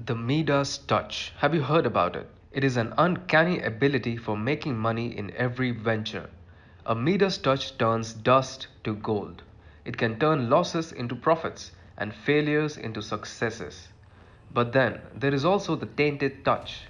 The Midas touch. Have you heard about it? It is an uncanny ability for making money in every venture. A Midas touch turns dust to gold. It can turn losses into profits and failures into successes. But then there is also the tainted touch.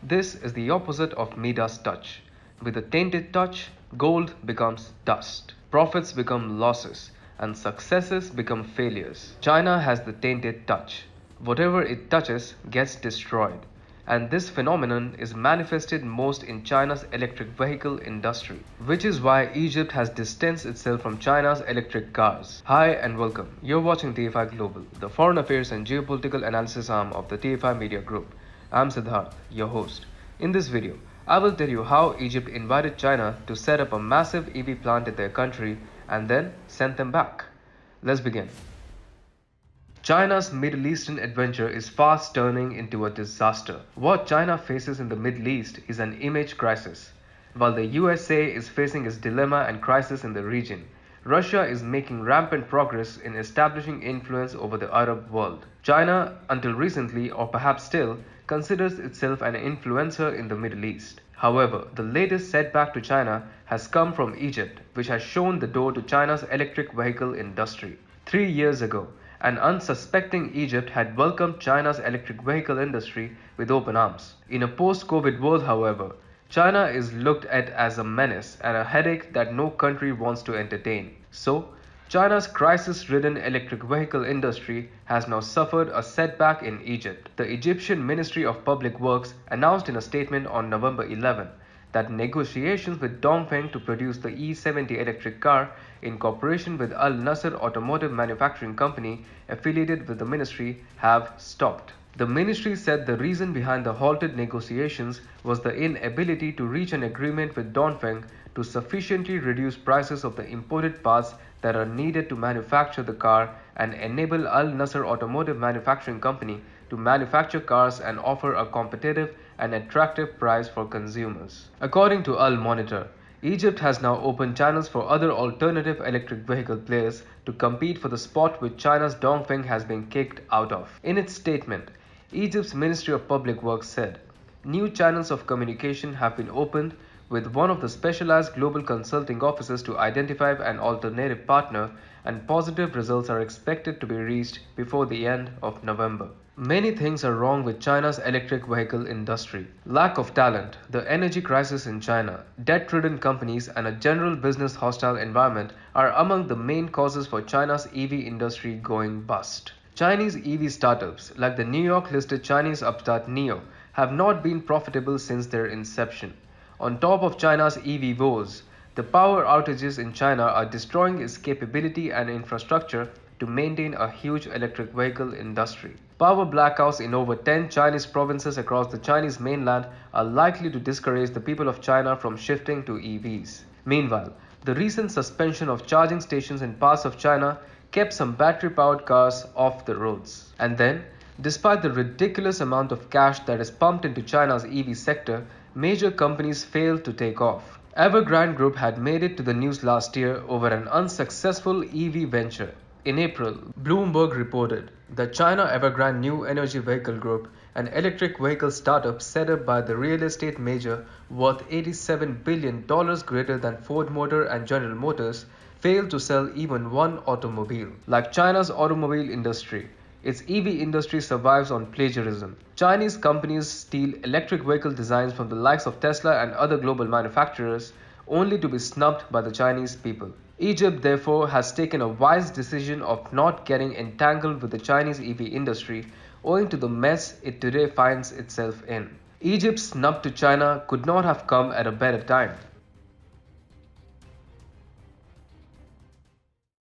This is the opposite of Midas touch. With a tainted touch, gold becomes dust, profits become losses, and successes become failures. China has the tainted touch. Whatever it touches gets destroyed. And this phenomenon is manifested most in China's electric vehicle industry, which is why Egypt has distanced itself from China's electric cars. Hi and welcome. You're watching TFI Global, the foreign affairs and geopolitical analysis arm of the TFI Media Group. I'm Siddharth, your host. In this video, I will tell you how Egypt invited China to set up a massive EV plant in their country and then sent them back. Let's begin. China's Middle Eastern adventure is fast turning into a disaster. What China faces in the Middle East is an image crisis. While the USA is facing its dilemma and crisis in the region, Russia is making rampant progress in establishing influence over the Arab world. China, until recently or perhaps still, considers itself an influencer in the Middle East. However, the latest setback to China has come from Egypt, which has shown the door to China's electric vehicle industry. 3 years ago, an unsuspecting Egypt had welcomed China's electric vehicle industry with open arms. In a post-COVID world, however, China is looked at as a menace and a headache that no country wants to entertain. So, China's crisis-ridden electric vehicle industry has now suffered a setback in Egypt. The Egyptian Ministry of Public Works announced in a statement on November 11 that negotiations with Dongfeng to produce the E70 electric car in cooperation with Al Nasser Automotive Manufacturing Company affiliated with the ministry have stopped. The ministry said the reason behind the halted negotiations was the inability to reach an agreement with Dongfeng to sufficiently reduce prices of the imported parts that are needed to manufacture the car and enable Al Nasser Automotive Manufacturing Company to manufacture cars and offer a competitive and attractive price for consumers. According to Al Monitor, Egypt has now opened channels for other alternative electric vehicle players to compete for the spot which China's Dongfeng has been kicked out of. In its statement, Egypt's Ministry of Public Works said, new channels of communication have been opened with one of the specialized global consulting offices to identify an alternative partner, and positive results are expected to be reached before the end of November. Many things are wrong with China's electric vehicle industry. Lack of talent, the energy crisis in China, debt-ridden companies, and a general business hostile environment are among the main causes for China's EV industry going bust. Chinese EV startups, like the New York-listed Chinese upstart NIO, have not been profitable since their inception. On top of China's EV woes, the power outages in China are destroying its capability and infrastructure to maintain a huge electric vehicle industry. Power blackouts in over 10 Chinese provinces across the Chinese mainland are likely to discourage the people of China from shifting to EVs. Meanwhile, the recent suspension of charging stations in parts of China kept some battery-powered cars off the roads. And then, despite the ridiculous amount of cash that is pumped into China's EV sector, major companies failed to take off. Evergrande Group had made it to the news last year over an unsuccessful EV venture. In April, Bloomberg reported that China Evergrande New Energy Vehicle Group, an electric vehicle startup set up by the real estate major worth $87 billion greater than Ford Motor and General Motors, failed to sell even one automobile. Like China's automobile industry, its EV industry survives on plagiarism. Chinese companies steal electric vehicle designs from the likes of Tesla and other global manufacturers, only to be snubbed by the Chinese people. Egypt, therefore, has taken a wise decision of not getting entangled with the Chinese EV industry, owing to the mess it today finds itself in. Egypt's snub to China could not have come at a better time.